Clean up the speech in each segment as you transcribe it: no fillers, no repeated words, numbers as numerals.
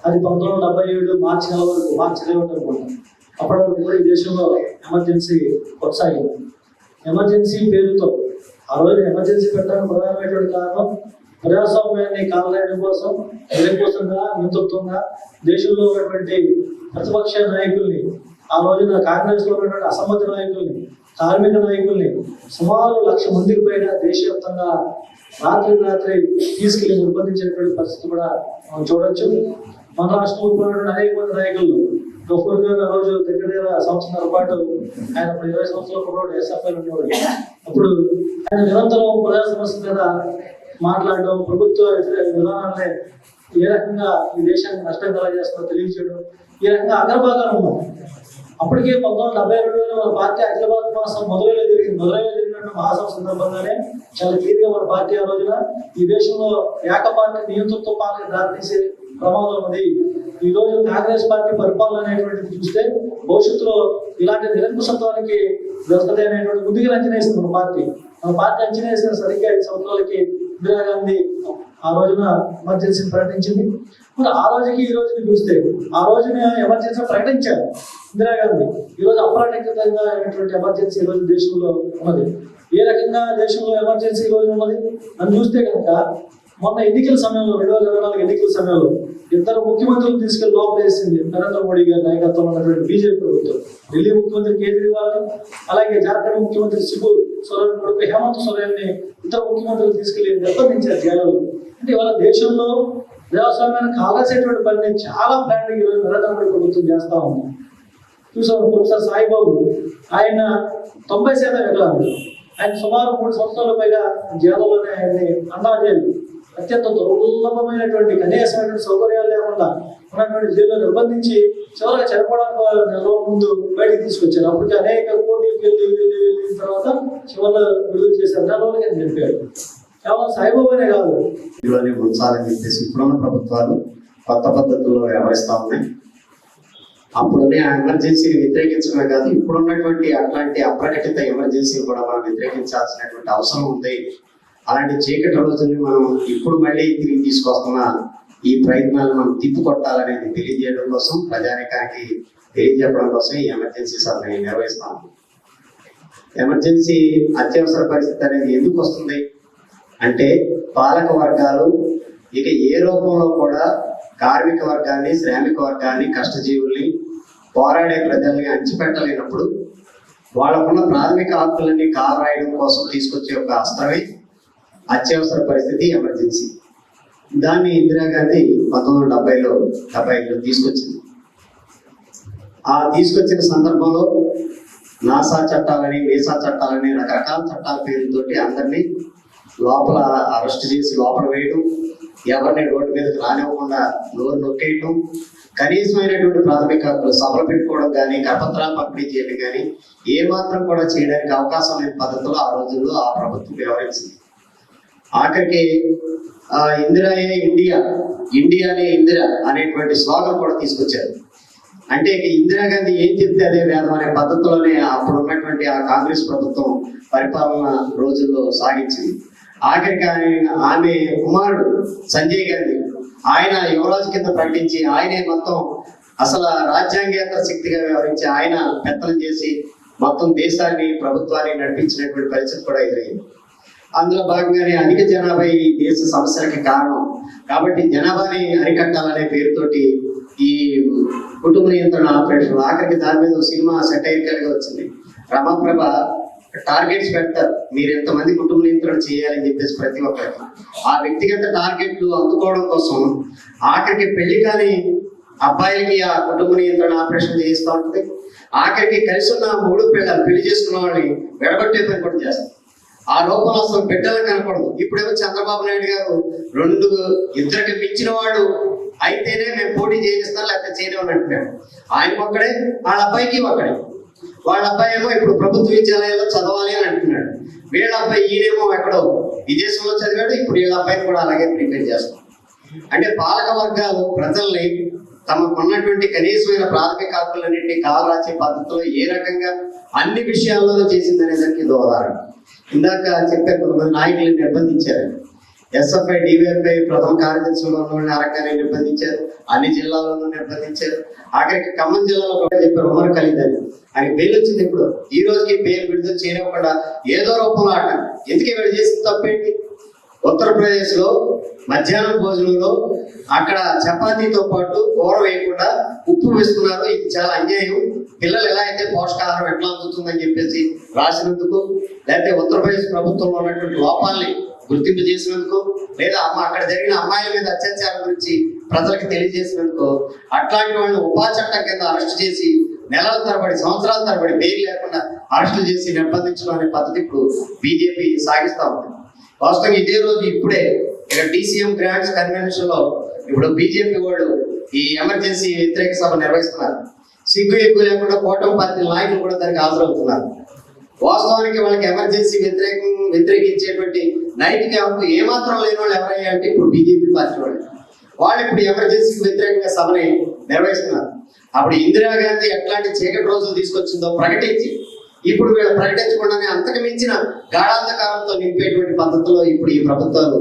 అది 1977 మార్చి నెల వరకు, మార్చి 20 అనుకుంటాం. అప్పటివరకు కూడా ఈ దేశంలో ఎమర్జెన్సీ కొనసాగింది. ఎమర్జెన్సీ పేరుతో ఆ రోజు ఎమర్జెన్సీ పెట్టడానికి ప్రధానమైనటువంటి కారణం ప్రజాస్వామ్యాన్ని కాలరాయడం కోసం, నిరంకుశంగా, నియంతృత్వంగా దేశంలో ఉన్నటువంటి ప్రతిపక్ష నాయకుల్ని, ఆ రోజున కాంగ్రెస్ లో ఉన్నటువంటి అసమ్మతి నాయకుల్ని, కార్మిక నాయకుల్ని సుమారు 1,00,000 మందికి పైగా దేశవ్యాప్తంగా రాత్రి తీసుకెళ్లి నిర్బంధించినటువంటి పరిస్థితి కూడా మనం చూడొచ్చు. మన రాష్ట్రంలో ఉన్నటువంటి అనేక మంది నాయకులు, గఫూర్ గారు ఆ రోజు దగ్గర సంవత్సరాల పాటు ఆయన 20 సంవత్సరాల కూడా ఎస్ఎఫ్ఐ ఉండేవాడు. అప్పుడు ఆయన నిరంతరం ప్రజా సమస్యల మీద మాట్లాడడం, ప్రభుత్వ విధానాన్ని ఏ రకంగా ఈ దేశానికి నష్టం కలగజేస్తుందో తెలియజేయడం, ఈ రకంగా అగ్రభాగాలు ఉన్నాయి. అప్పటికే 1972 మన పార్టీ అఖిల భారత మహాసభ మదురైలో జరిగినటువంటి మహాసభ సందర్భంగానే చాలా క్లియర్గా మన పార్టీ ఆ రోజున ఈ దేశంలో ఏకపార్టీ నియంతృత్వ పాలన దారితీసే ప్రమాదం ఉంది. ఈ రోజు కాంగ్రెస్ పార్టీ పరిపాలన అనేటువంటిది చూస్తే భవిష్యత్తులో ఇలాంటి నిరంకుశత్వానికి వెళ్తుంది అనేటువంటి ముందుగా అంచనా వేసింది మన పార్టీ అంచనా వేసిన సరిగ్గా 5 సంవత్సరాలకి ఇందిరాగాంధీ ఆ రోజున ఎమర్జెన్సీని ప్రకటించింది. మరి ఆ రోజుకి ఈ రోజుకి చూస్తే ఆ రోజున ఎమర్జెన్సీ ప్రకటించారు ఇందిరాగాంధీ. ఈ రోజు అప్రకటితంగా అయినటువంటి ఎమర్జెన్సీ ఈ రోజు దేశంలో ఉన్నది. ఏ రకంగా దేశంలో ఎమర్జెన్సీ ఈ రోజు ఉన్నది అని చూస్తే కనుక మొన్న ఎన్నికల సమయంలో 2024 ఎన్నికల సమయంలో 2 ముఖ్యమంత్రులు తీసుకెళ్లి లోపలేసింది నరేంద్ర మోడీ గారి నాయకత్వంలో ఉన్నటువంటి బీజేపీ ప్రభుత్వం. ఢిల్లీ ముఖ్యమంత్రి కేజ్రీవాల్, అలాగే జార్ఖండ్ ముఖ్యమంత్రి శిబు సోరెన్ కొడుకు హేమంత్ సోరెన్ని 2 ముఖ్యమంత్రులు తీసుకెళ్లి నిర్బంధించారు జైలు. అంటే ఇవాళ దేశంలో ప్రజాస్వామ్యాన్ని కావాల్సేటువంటి పనిని చాలా ప్లాన్ ఈరోజు నరేంద్ర మోడీ ప్రభుత్వం చేస్తా ఉంది. చూసాం ప్రొఫెసర్ సాయిబాబు, ఆయన 90% వికలాంగుడు. ఆయన సుమారు 3 సంవత్సరాల పైగా జైలులోనే ఆయన్ని అన్నా జైలు అత్యంత దుర్లభమైనటువంటి కనీసమైనటువంటి సౌకర్యాలు లేకుండా ఉన్నటువంటి జైల్లో నిర్బంధించి చివరిగా చనిపోవడానికి 1 నెల రోజుల ముందు బయటికి తీసుకొచ్చారు. అప్పటికి అనేక కోర్టులకు వెళ్ళిన తర్వాత చివరిలో విడుదల చేశారు. 4 రోజులకి ఆయన చనిపోయాడు. కేవలం సాయిబాబానే కాదు, ఉంచాలని చెప్పేసి ఇప్పుడున్న ప్రభుత్వాలు కొత్త పద్ధతుల్లో వ్యవహరిస్తూ ఉన్నాయి. అప్పుడున్న ఎమర్జెన్సీని వ్యతిరేకించడమే కాదు, ఇప్పుడున్నటువంటి అట్లాంటి అప్రకటిత ఎమర్జెన్సీని కూడా మనం వ్యతిరేకించాల్సినటువంటి అవసరం ఉంది. అలాంటి చీకటి రోజుల్ని మనం ఇప్పుడు మళ్ళీ తిరిగి తీసుకొస్తున్న ఈ ప్రయత్నాలను మనం తిప్పుకొట్టాలనేది తెలియజేయడం కోసం, ప్రజానికానికి తెలియజెప్పడం కోసం ఈ ఎమర్జెన్సీ సభని నిర్వహిస్తాం. ఎమర్జెన్సీ అత్యవసర పరిస్థితి అనేది ఎందుకు వస్తుంది అంటే, పాలక వర్గాలు ఇక ఏ రూపంలో కూడా కార్మిక వర్గాన్ని, శ్రామిక వర్గాన్ని, కష్టజీవుల్ని, పోరాడే ప్రజల్ని అణిచిపెట్టలేనప్పుడు వాళ్ళకున్న ప్రాథమిక హక్కులన్నీ కాలరాయడం కోసం తీసుకొచ్చే ఒక అస్త్రమే అత్యవసర పరిస్థితి, ఎమర్జెన్సీ. దాన్ని ఇందిరాగాంధీ 1970లో తీసుకొచ్చింది. ఆ తీసుకొచ్చిన సందర్భంలో నాసా చట్టాలని, వీసా చట్టాలని, రకరకాల చట్టాల పేరుతోటి అందరినీ లోపల అరెస్ట్ చేసి లోపల వేయడం, ఎవరిని రోడ్డు మీదకి రానివ్వకుండా నోరు నొక్కేయటం, కనీసమైనటువంటి ప్రాథమిక హక్కులు సభలు పెట్టుకోవడం కానీ, కరపత్రాలు పంపిణీ చేయడం కానీ ఏమాత్రం కూడా చేయడానికి అవకాశం లేని పద్ధతిలో ఆ రోజుల్లో ఆ ప్రభుత్వం వ్యవహరించింది. ఆఖరికి ఇందిరాయే ఇండియా, ఇండియానే ఇందిరా అనేటువంటి స్లోగన్ కూడా తీసుకొచ్చారు. అంటే ఇందిరాగాంధీ ఏం చెప్తే అదే వేదం అనే పద్ధతిలోనే అప్పుడు ఉన్నటువంటి ఆ కాంగ్రెస్ ప్రభుత్వం పరిపాలన రోజుల్లో సాగించింది. ఆఖరికి ఆమె కుమారుడు సంజయ్ గాంధీ, ఆయన యువరాజు కింద ప్రకటించి ఆయనే మొత్తం అసలు రాజ్యాంగేతర శక్తిగా వ్యవహరించి ఆయన పెత్తనం చేసి మొత్తం దేశాన్ని, ప్రభుత్వాన్ని నడిపించినటువంటి పరిస్థితి కూడా ఎదురైంది. అందులో భాగంగానే అధిక జనాభా ఈ దేశ సమస్యలకి కారణం కాబట్టి జనాభాని అరికట్టాలనే పేరుతోటి ఈ కుటుంబ నియంత్రణ ఆపరేషన్, ఆఖరికి దాని మీద సినిమా సెటైరికల్ గా వచ్చింది. రమాప్రభ టార్గెట్స్ పెడతారు, మీరు ఎంతమంది కుటుంబ నియంత్రణ చేయాలని చెప్పేసి ప్రతి ఒక్కరికి ఆ వ్యక్తిగత టార్గెట్లు అందుకోవడం కోసం ఆఖరికి పెళ్లి కాని అబ్బాయిలకి ఆ కుటుంబ నియంత్రణ ఆపరేషన్ చేయిస్తూ ఉంటుంది. ఆఖరికి కలిసి ఉన్న 3 పిల్లలు పెళ్లి చేసుకున్న వాళ్ళని విడగొట్టే పని కూడా చేస్తారు. ఆ రూపంలో అసలు బిడ్డలకు కనపడదు. ఇప్పుడేమో చంద్రబాబు నాయుడు గారు 2 మించిన వాడు అయితేనే మేము పోటీ చేయిస్తాం, లేకపోతే చేయలేమని అంటున్నాడు. ఆయనకు ఒక్కడే, వాళ్ళ అబ్బాయికి ఒక్కడే. వాళ్ళ అబ్బాయి ఏమో ఇప్పుడు ప్రభుత్వ విద్యాలయాల్లో చదవాలి అని అంటున్నాడు. వీళ్ళ అబ్బాయి ఈయనేమో ఎక్కడో విదేశంలో చదివాడు, ఇప్పుడు వీళ్ళ అబ్బాయిని కూడా అలాగే ప్రిపేర్ చేస్తాం. అంటే పాలక వర్గాలు ప్రజల్ని తమకున్నటువంటి కనీసమైన ప్రాథమిక హక్కులన్నింటినీ కాలరాచే పద్ధతిలో ఏ రకంగా అన్ని విషయాల్లో చేసిందనే దానికి ఇది ఉదాహరణ. ఇందాక చెప్పే కొంతమంది నాయకులను నిర్బంధించారు. ఎస్ఎఫ్ఐ డివైఎఫ్ఐ ప్రథమ కార్యదర్శులు ఉన్న రకాన్ని నిర్బంధించారు, అన్ని జిల్లాల్లోనూ నిర్బంధించారు. ఆఖరికి ఖమ్మం జిల్లాలో కూడా చెప్పారు ఉమర్ ఖలీద్ అని, ఆయన బెయిల్ వచ్చింది. ఇప్పుడు ఈ రోజుకి బెయిల్ విడుదల చేయనివ్వకుండా ఏదో రూపంలో ఆట. ఎందుకు వీళ్ళు చేసిన తప్పేంటి? ఉత్తరప్రదేశ్ లో మధ్యాహ్నం భోజనంలో అక్కడ చపాతీతో పాటు కూర వేయకుండా ఉప్పు వేస్తున్నారు. ఇది చాలా అన్యాయం. పిల్లలు ఎలా అయితే పోషకాహారం ఎట్లా అందుతుందని చెప్పేసి రాసినందుకు, లేకపోతే ఉత్తరప్రదేశ్ ప్రభుత్వంలో ఉన్నటువంటి లోపాలని గుర్తింపు చేసినందుకు, లేదా అక్కడ జరిగిన అమ్మాయిల మీద అత్యాచారం గురించి ప్రజలకు తెలియజేసినందుకు అట్లాంటి వాళ్ళని ఉపా చట్టం కింద అరెస్ట్ చేసి నెలల తరబడి సంవత్సరాల తరబడి బెయిల్ లేకుండా అరెస్టులు చేసి నిర్బంధించడం అనే పద్ధతి ఇప్పుడు బీజేపీ సాగిస్తా ఉంది. వాస్తవంగా ఇదే రోజు ఇప్పుడే ఇక్కడ DCM గ్రాంట్స్ కన్వెన్షన్ లో ఇప్పుడు బీజేపీ వాళ్ళు ఈ ఎమర్జెన్సీ వ్యతిరేక సభ నిర్వహిస్తున్నారు. సిగ్గు ఎక్కువ లేకుండా కూటమి పార్టీ నాయకులు కూడా దానికి హాజరవుతున్నారు. వాస్తవానికి వాళ్ళకి ఎమర్జెన్సీ వ్యతిరేకించేటువంటి నైతిక హక్కు ఏమాత్రం లేని వాళ్ళు ఎవరయ్యా అంటే ఇప్పుడు బీజేపీ పార్టీ వాళ్ళు ఇప్పుడు ఎమర్జెన్సీకి వ్యతిరేకంగా సభని నిర్వహిస్తున్నారు. అప్పుడు ఇందిరాగాంధీ ఎట్లాంటి చీకటి రోజులు తీసుకొచ్చిందో ప్రకటించి ఇప్పుడు వీళ్ళు ప్రకటించకుండానే అంతకు మించిన గాఢాంధకారంతో నింపేటువంటి పద్ధతిలో ఇప్పుడు ఈ ప్రభుత్వాలు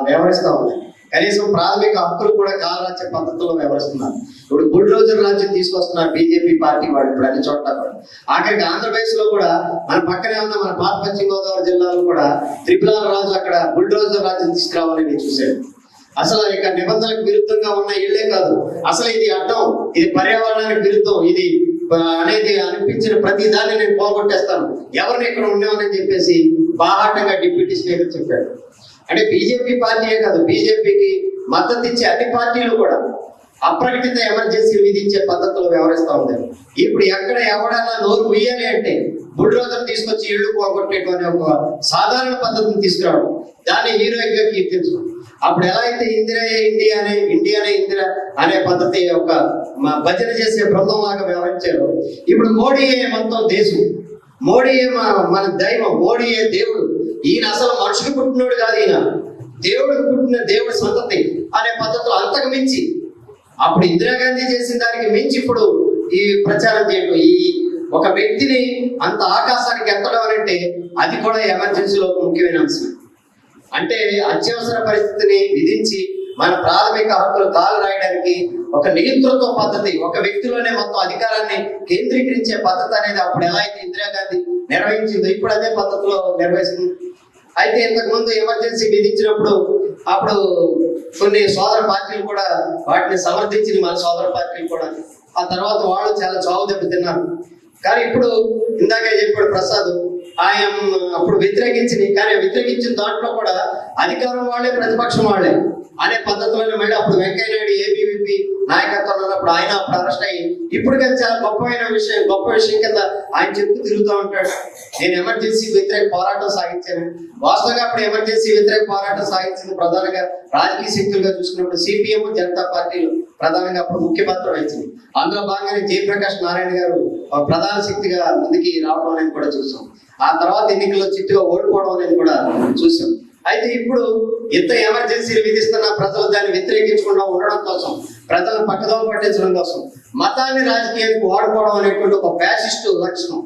వ్యవహరిస్తూ ఉన్నాయి. కనీసం ప్రాథమిక హక్కులు కూడా కాలరాజ్య పద్ధతిలో వ్యవహరిస్తున్నారు. ఇప్పుడు బుల్డోజర్ రాజ్యం తీసుకొస్తున్నారు బీజేపీ పార్టీ వాళ్ళు ఇప్పుడు అన్ని చోట్ల కూడా. ఆఖరికి ఆంధ్రప్రదేశ్ లో కూడా మన పక్కనే ఉన్న మన పాత పశ్చిమ గోదావరి జిల్లాలో కూడా త్రిపురాల రాజు అక్కడ బుల్డోజర్ రాజ్యం తీసుకురావాలని నేను చూశాను. అసలు ఇక నిబంధనలకు విరుద్ధంగా ఉన్న ఇళ్లే కాదు, అసలు ఇది అడ్డం, ఇది పర్యావరణానికి విరుద్ధం, ఇది అనేది అనిపించిన ప్రతి దాన్ని నేను పోగొట్టేస్తాను, ఎవరిని ఇక్కడ ఉండేవని చెప్పేసి బాహాటంగా డిప్యూటీ స్పీకర్ చెప్పాడు. అంటే బీజేపీ పార్టీయే కాదు, బీజేపీకి మద్దతు ఇచ్చే అన్ని పార్టీలు కూడా అప్రకటిత ఎమర్జెన్సీ విధించే పద్ధతిలో వ్యవహరిస్తూ ఉంది. ఇప్పుడు ఎక్కడ ఎవడన్నా నోరు ముయ్యాలి అంటే బుల్డోజర్ తీసుకొచ్చి ఇళ్లు పోగొట్టేటువంటి ఒక సాధారణ పద్ధతిని తీసుకురావడం, దాన్ని హీరోయిన్ గా కీర్తించడం. అప్పుడు ఎలా అయితే ఇండియానే ఇందిరా అనే పద్ధతి ఒక భజన చేసే బృందం లాగా వ్యవహరించారు. ఇప్పుడు మోడీయే మొత్తం దేశం, మోడీయే మన దైవం, మోడీయే దేవుడు, ఈయన అసలు మనుషులు పుట్టినోడు కాదు, ఈయన దేవుడికి పుట్టిన దేవుడి సంతతి అనే పద్ధతిలో అంతకు మించి అప్పుడు ఇందిరాగాంధీ చేసిన దానికి మించి ఇప్పుడు ఈ ప్రచారం చేయడం, ఈ ఒక వ్యక్తిని అంత ఆకాశానికి ఎత్తడం అంటే అది కూడా ఎమర్జెన్సీలో ముఖ్యమైన అంశం. అంటే అత్యవసర పరిస్థితిని విధించి మన ప్రాథమిక హక్కులు కాలు రాయడానికి ఒక నియంతృత్వ పద్ధతి, ఒక వ్యక్తిలోనే మొత్తం అధికారాన్ని కేంద్రీకరించే పద్ధతి అనేది అప్పుడు ఎలా అయితే ఇందిరాగాంధీ నిర్వహించిందో ఇప్పుడు అదే పద్ధతిలో నిర్వహిస్తుంది. అయితే ఇంతకు ముందు ఎమర్జెన్సీ విధించినప్పుడు అప్పుడు కొన్ని సోదర పార్టీలు కూడా వాటిని సమర్థించింది, మన సోదర పార్టీలు కూడా. ఆ తర్వాత వాళ్ళు చాలా చావు దెబ్బ తిన్నారు. కానీ ఇప్పుడు ఇందాకే చెప్పాడు ప్రసాద్, ఆయన అప్పుడు వ్యతిరేకించింది, కానీ వ్యతిరేకించిన దాంట్లో కూడా అధికారం వాళ్ళే ప్రతిపక్షం వాళ్ళే అనే పద్ధతిలోనే మళ్ళీ అప్పుడు వెంకయ్య నాయుడు ఏబీవీపీ నాయకత్వం ఉన్నప్పుడు ఆయన అప్పుడు అరెస్ట్ అయ్యి ఇప్పుడు కానీ చాలా గొప్ప విషయం కింద ఆయన చెప్తూ తిరుగుతూ ఉంటాడు, నేను ఎమర్జెన్సీ వ్యతిరేక పోరాటం సాగించాను. వాస్తవంగా అప్పుడు ఎమర్జెన్సీ వ్యతిరేక పోరాటం సాగించింది ప్రధానంగా రాజకీయ శక్తులుగా చూసుకున్నప్పుడు సిపిఎం జనతా పార్టీలు ప్రధానంగా అప్పుడు ముఖ్య పాత్ర వహించింది. అందులో భాగంగానే జయప్రకాష్ నారాయణ గారు ప్రధాన శక్తిగా ముందుకి రావడం అనేది కూడా చూసాం. ఆ తర్వాత ఎన్నికల్లో చిట్టుగా ఓడిపోవడం అనేది కూడా చూసాం. అయితే ఇప్పుడు ఎంత ఎమర్జెన్సీలు విధిస్తున్నా ప్రజలు దాన్ని వ్యతిరేకించకుండా ఉండడం కోసం, ప్రజలను పక్కదోవ పట్టించడం కోసం మతాన్ని రాజకీయానికి వాడుకోవడం అనేటువంటి ఒక ఫ్యాసిస్టు లక్షణం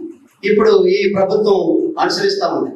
ఇప్పుడు ఈ ప్రభుత్వం అనుసరిస్తా ఉంది.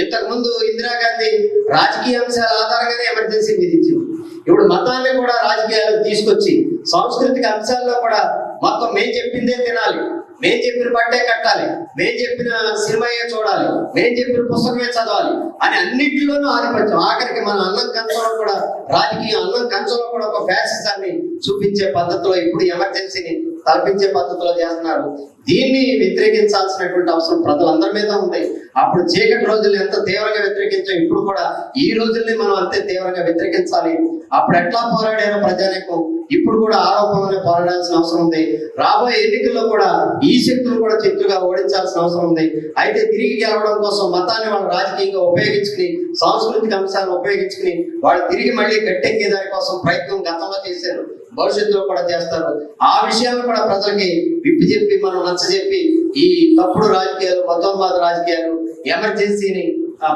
ఇంతకు ముందు ఇందిరాగాంధీ రాజకీయ అంశాల ఆధారంగానే ఎమర్జెన్సీ విధించింది. ఇప్పుడు మతాన్ని కూడా రాజకీయాలకు తీసుకొచ్చి సాంస్కృతిక అంశాల్లో కూడా మొత్తం మేము చెప్పిందే తినాలి, మేము చెప్పిన బట్టే కట్టాలి, మేము చెప్పిన సినిమాయే చూడాలి, మేము చెప్పిన పుస్తకమే చదవాలి అని అన్నింటిలోనూ ఆధిపత్యం. ఆఖరికి మన అన్నం కంచంలో కూడా రాజకీయ అన్నం కంచంలో కూడా ఒక ఫ్యాసిజాన్ని చూపించే పద్ధతిలో ఇప్పుడు ఎమర్జెన్సీని తలపించే పద్ధతిలో చేస్తున్నారు. దీన్ని వ్యతిరేకించాల్సినటువంటి అవసరం ప్రజలందరి మీద ఉంది. అప్పుడు చీకటి రోజులు ఎంత తీవ్రంగా వ్యతిరేకించాం, ఇప్పుడు కూడా ఈ రోజుల్ని మనం అంతే తీవ్రంగా వ్యతిరేకించాలి. అప్పుడు ఎట్లా పోరాడారో ప్రజానీకం ఇప్పుడు కూడా ఆరోపణలనే పోరాడాల్సిన అవసరం ఉంది. రాబోయే ఎన్నికల్లో కూడా ఈ శక్తులు కూడా చిత్తుగా ఓడించాల్సిన అవసరం ఉంది. అయితే తిరిగి గెలవడం కోసం మతాన్ని వాళ్ళు రాజకీయంగా ఉపయోగించుకుని, సాంస్కృతిక అంశాలను ఉపయోగించుకుని వాళ్ళు తిరిగి మళ్ళీ గట్టెక్కే దాని కోసం ప్రయత్నం గతంలో చేశారు, భవిష్యత్తులో కూడా చేస్తారు. ఆ విషయాలు కూడా ప్రజలకి విప్పి చెప్పి మనం నచ్చజెప్పి ఈ తప్పుడు రాజకీయాలు, మతోన్మాద రాజకీయాలు, ఎమర్జెన్సీని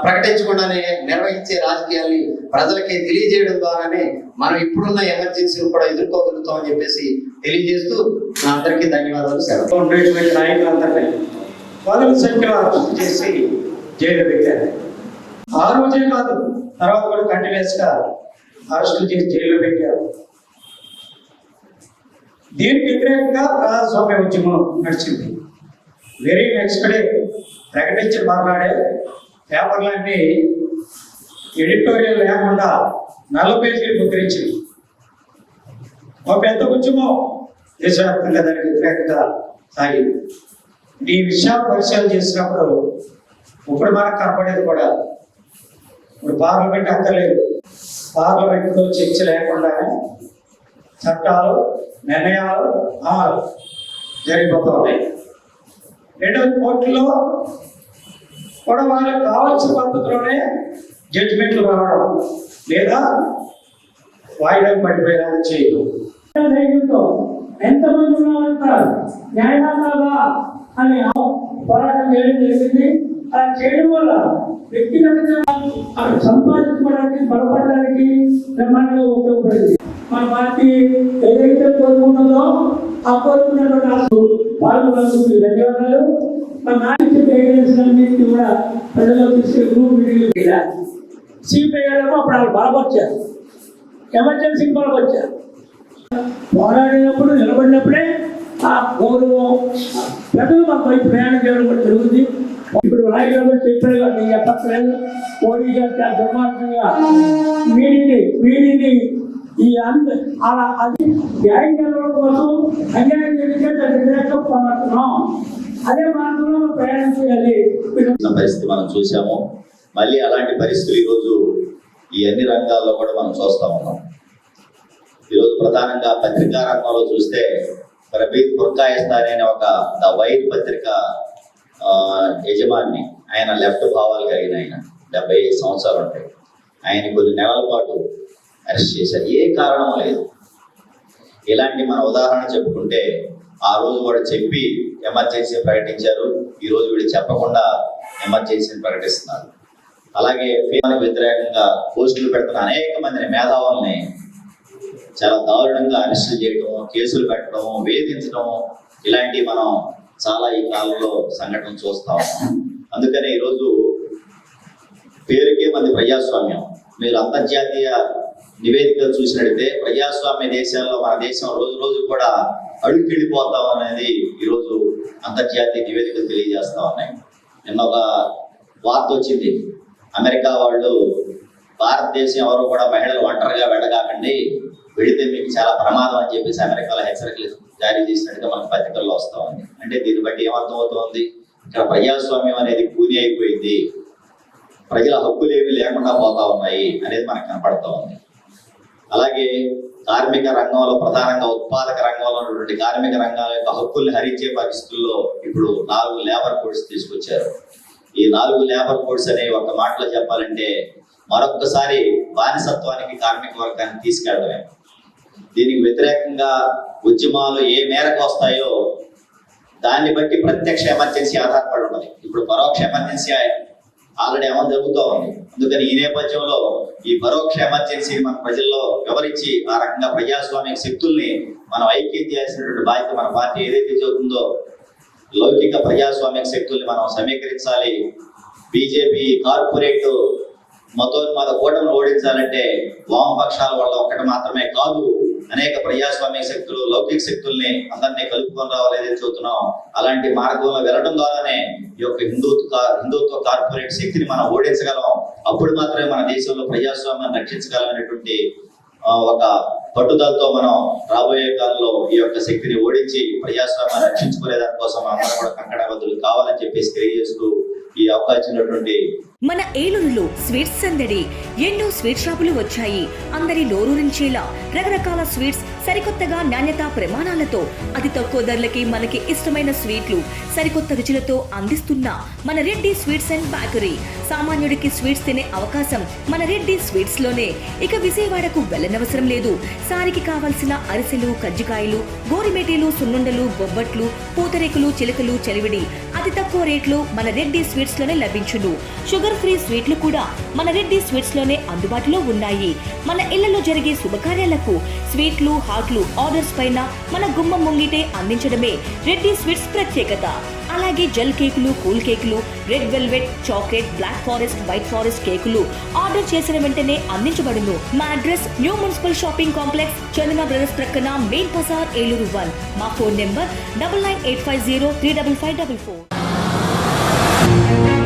ప్రకటించకుండానే నిర్వహించే రాజకీయాల్ని ప్రజలకి తెలియజేయడం ద్వారానే మనం ఇప్పుడున్న ఎమర్జెన్సీని కూడా ఎదుర్కోగలుగుతాం అని చెప్పేసి తెలియజేస్తూ నా అందరికీ ధన్యవాదాలు. సెలవు. ఉండేటువంటి నాయకులందరినీ వందల సంఖ్యలో అరెస్ట్ చేసి జైలు పెట్టారు. ఆ రోజే కాదు, తర్వాత కూడా కంటిన్యూస్గా అరెస్టులు చేసి జైల్లో పెట్టారు. దీనికి వ్యతిరేకంగా ప్రజాస్వామ్య ఉద్యమం నడిచింది. వెరీ నెక్స్ట్ డే ప్రకటించి మాట్లాడే పేపర్లన్నీ ఎడిటోరియల్ లేకుండా 40 పేజీలు ముద్రించింది. ఒక పెద్ద ఉద్యమం దేశవ్యాప్తంగా దానికి వ్యతిరేకంగా సాగింది. ఈ విషయాలు పరిశీలన చేసినప్పుడు ఇప్పుడు మనకు కనపడేది కూడా ఇప్పుడు పార్లమెంట్ అక్కర్లేదు. పార్లమెంట్లో చర్చ లేకుండానే చట్టాలు నిర్ణయాలు అమలు జరిగిపోతున్నాయి. రెండవది కోర్టులో కూడా వాళ్ళకి కావాల్సిన పద్ధతిలోనే జడ్జిమెంట్లు రావడం లేదా వాయిదాలు పడిపోయేలా చేయదు. ఎంతమంది ఉన్నారంటారు న్యాయవాదాలా అని పోరాటం చేయడం జరిగింది. అలా చేయడం వల్ల వ్యక్తిగతంగా సంపాదించుకోవడానికి బలపడడానికి బ్రహ్మాండంగా ఉపయోగపడింది. మన పార్టీ ఏదైతే కోరుకుంటుందో ఆ కోరుకున్నటువంటి పాల్గొన్నందుకు ధన్యవాదాలు. మన నాయకులు తెలియజేసినన్నింటినీ కూడా ప్రజల్లో తీసుకెళ్ళి గ్రూప్ మీటింగ్లు సిపిఐ అప్పుడు వాళ్ళు బలపరిచారు, ఎమర్జెన్సీకి బలపరిచారు. పోరాడినప్పుడు నిలబడినప్పుడే ఆ గౌరవం ప్రజలు మన వైపు ప్రయాణం చేయడం కూడా జరుగుతుంది. ఇప్పుడు రాయగడ చెప్పారు కాబట్టి నేను చెప్పట్లేదు. మోడీ గారు చాలా దుర్మార్గంగా వీడిని ఈ అలా అది న్యాయం జరగడం కోసం అన్యాయం జరిగితే దాన్ని వ్యతిరేకంగా పోరాడుతున్నాం. అదే మార్గంలో ప్రయాణం చేయాలి. పరిస్థితి మనం చూసాము. మళ్ళీ అలాంటి పరిస్థితులు ఈరోజు ఈ అన్ని రంగాల్లో కూడా మనం చూస్తూ ఉన్నాం. ఈరోజు ప్రధానంగా పత్రికా రంగంలో చూస్తే ప్రబీద్ బుర్కాయిస్తాన్ అనే ఒక ద వైర్ పత్రిక యజమాని, ఆయన లెఫ్ట్ భావాలు కలిగిన ఆయన, 75 సంవత్సరాలు ఉంటాయి. ఆయన కొన్ని నెలల పాటు అరెస్ట్ చేశారు. ఏ కారణం లేదు. ఇలాంటి మన ఉదాహరణ చెప్పుకుంటే ఆ రోజు కూడా చెప్పి ఎమర్జెన్సీ ప్రకటించారు. ఈ రోజు వీళ్ళు చెప్పకుండా ఎమర్జెన్సీని ప్రకటిస్తున్నారు. అలాగే ఫీమానికి వ్యతిరేకంగా పోస్టులు పెడుతున్న అనేక మందిని మేధావుల్ని చాలా దారుణంగా అరెస్టులు చేయడం, కేసులు పెట్టడం, వేధించడం, ఇలాంటివి మనం చాలా ఈ కాలంలో సంఘటనలు చూస్తా ఉన్నాం. అందుకనే ఈరోజు పేరుకే మంది ప్రజాస్వామ్యం. మీరు అంతర్జాతీయ నివేదికలు చూసినట్లయితే ప్రజాస్వామ్య దేశాల్లో మన దేశం రోజు రోజు కూడా అడుగుకెళ్ళిపోతాం అనేది ఈరోజు అంతర్జాతీయ నివేదికలు తెలియజేస్తా ఉన్నాయి. నిన్న ఒక వార్త వచ్చింది, అమెరికా వాళ్ళు భారతదేశం ఎవరు కూడా మహిళలు ఒంటరిగా వెళ్ళగాకండి, వెళితే మీకు చాలా ప్రమాదం అని చెప్పేసి అమెరికాలో హెచ్చరికలు జారీ చేసినట్టుగా మనకు పత్రికల్లో వస్తూ ఉంది. అంటే దీన్ని బట్టి ఏమర్థం అవుతుంది, ఇక్కడ ప్రజాస్వామ్యం అనేది కూని అయిపోయింది, ప్రజల హక్కులు ఏమీ లేకుండా పోతా ఉన్నాయి అనేది మనకు కనపడుతూ ఉంది. అలాగే కార్మిక రంగంలో, ప్రధానంగా ఉత్పాదక రంగంలో ఉన్నటువంటి కార్మిక రంగాల యొక్క హక్కుల్ని హరించే పరిస్థితుల్లో ఇప్పుడు 4 లేబర్ కోడ్స్ తీసుకొచ్చారు. ఈ 4 లేబర్ కోడ్స్ అనే ఒక మాటలో చెప్పాలంటే మరొక్కసారి బానిసత్వానికి కార్మిక వర్గాన్ని తీసుకెళ్ళడమే. దీనికి వ్యతిరేకంగా ఉద్యమాలు ఏ మేరకు వస్తాయో దాన్ని బట్టి ప్రత్యక్ష ఎమర్జెన్సీ ఆధారపడి ఉన్నది. ఇప్పుడు పరోక్ష ఎమర్జెన్సీ ఆల్రెడీ అమలు జరుగుతూ ఉంది. అందుకని ఈ నేపథ్యంలో ఈ పరోక్ష ఎమర్జెన్సీని మన ప్రజల్లో వివరించి ఆ రకంగా ప్రజాస్వామిక శక్తుల్ని మనం ఐక్యం చేయాల్సినటువంటి బాధ్యత మన పార్టీ ఏదైతే చెబుతుందో, లౌకిక ప్రజాస్వామిక శక్తుల్ని మనం సమీకరించాలి. బీజేపీ కార్పొరేట్ మతోన్మాద కూటమిని ఓడించాలంటే వామపక్షాల వల్ల ఒక్కటి మాత్రమే కాదు, అనేక ప్రజాస్వామిక శక్తులు, లౌకిక శక్తుల్ని అందరినీ కలుపుకొని రావాలని చెబుతున్నాం. అలాంటి మార్గంలో వెళ్ళడం ద్వారానే ఈ యొక్క హిందుత్వ కార్పొరేట్ శక్తిని మనం ఓడించగలం. అప్పుడు మాత్రమే మన దేశంలో ప్రజాస్వామ్యాన్ని రక్షించగలమైనటువంటి ఒక పట్టుదలతో మనం రాబోయే కాలంలో ఈ యొక్క శక్తిని ఓడించి ప్రజాస్వామ్యాన్ని రక్షించుకునే దానికోసం అందరం కూడా కంకణబద్ధులు కావాలని చెప్పేసి తెలియజేస్తూ ఈ అవకాశం ఉన్నటువంటి మన ఏలూరులో స్వీట్స్ సందడి. ఎన్నో స్వీట్ షాపులు వచ్చాయి. అందరి నోరూరించేలా రకరకాల స్వీట్స్ సరికొత్తగా నాణ్యతా ప్రమాణాలతో అతి తక్కువ ధరలకి మనకి ఇష్టమైన స్వీట్లు సరికొత్త రుచులతో అందిస్తున్న మన రెడ్డి స్వీట్స్ అండ్ బేకరీ. సామాన్యుడికి స్వీట్స్ తినే అవకాశం మన రెడ్డి స్వీట్స్ లోనే. ఇక విజయవాడకు వెళ్ళనవసరం లేదు. సారికి కావలసిన అరిసెలు, కజ్జికాయలు, గోరిమేటీలు, సున్నుండలు, బొబ్బట్లు, పూతరేకులు, చిలకలు, చలివిడి అతి తక్కువ రేట్లు మన రెడ్డి స్వీట్స్ లోనే లభించును. షుగర్ ఫ్రీ స్వీట్లు కూడా మన రెడ్డి స్వీట్స్ లోనే అందుబాటులో ఉన్నాయి. మన ఇళ్లలో జరిగే శుభకార్యాలకు స్వీట్లు, హాట్లు ఆర్డర్స్ పైన మన గుమ్మం ముంగిటే అందించడమే రెడ్డి స్వీట్స్ ప్రత్యేకత. అలాగే జెల్ కేకులు, కూల్ కేకులు, red velvet, chocolate, black forest, white forest కేకులు ఆర్డర్ చేసిన వెంటనే అందించబడును. మా address new municipal shopping complex, Chandana brothers ప్రక్కన మెయిన్ బజార్, ఏలూరు 1. మా ఫోన్ నెంబర్ 9985035544.